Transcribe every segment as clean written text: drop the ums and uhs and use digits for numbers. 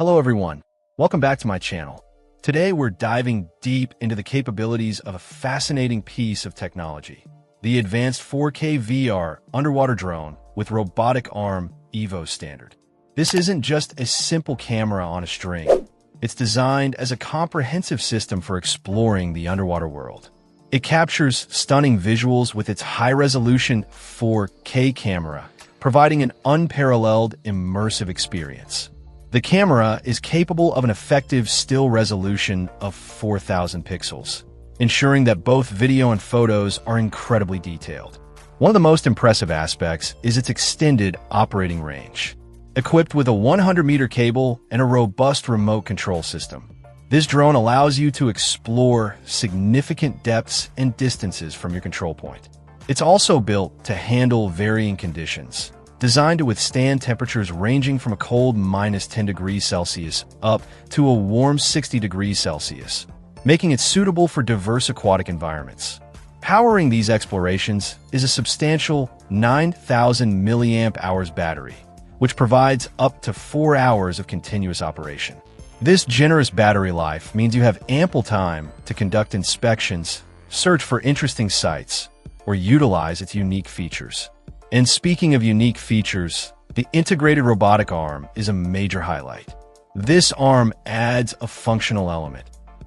Hello everyone, welcome back to my channel. Today we're diving deep into the capabilities of a fascinating piece of technology, the advanced 4K VR underwater drone with robotic arm EVO standard. This isn't just a simple camera on a string. It's designed as a comprehensive system for exploring the underwater world. It captures stunning visuals with its high-resolution 4K camera, providing an unparalleled immersive experience. The camera is capable of an effective still resolution of 4,000 pixels, ensuring that both video and photos are incredibly detailed. One of the most impressive aspects is its extended operating range. Equipped with a 100-meter cable and a robust remote control system, this drone allows you to explore significant depths and distances from your control point. It's also built to handle varying conditions, designed to withstand temperatures ranging from a cold -10 degrees Celsius up to a warm 60 degrees Celsius, making it suitable for diverse aquatic environments. Powering these explorations is a substantial 9,000 milliamp-hours battery, which provides up to 4 hours of continuous operation. This generous battery life means you have ample time to conduct inspections, search for interesting sites, or utilize its unique features. And speaking of unique features, the integrated robotic arm is a major highlight. This arm adds a functional element,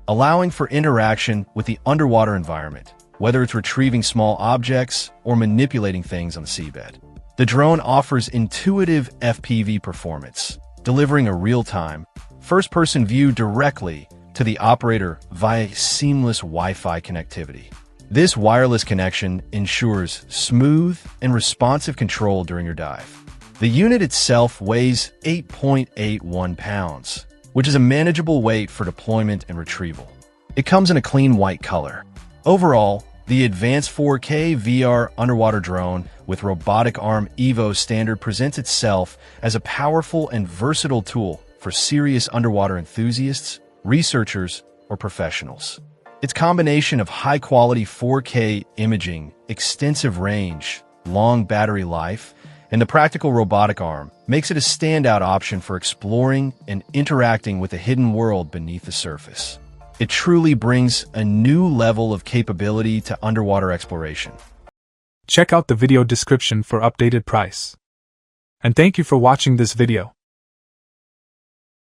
allowing for interaction with the underwater environment, whether it's retrieving small objects or manipulating things on the seabed. The drone offers intuitive FPV performance, delivering a real-time, first-person view directly to the operator via seamless Wi-Fi connectivity. This wireless connection ensures smooth and responsive control during your dive. The unit itself weighs 8.81 pounds, which is a manageable weight for deployment and retrieval. It comes in a clean white color. Overall, the advanced 4K VR underwater drone with robotic arm EVO standard presents itself as a powerful and versatile tool for serious underwater enthusiasts, researchers, or professionals. Its combination of high-quality 4K imaging, extensive range, long battery life, and the practical robotic arm makes it a standout option for exploring and interacting with the hidden world beneath the surface. It truly brings a new level of capability to underwater exploration. Check out the video description for updated price. And thank you for watching this video.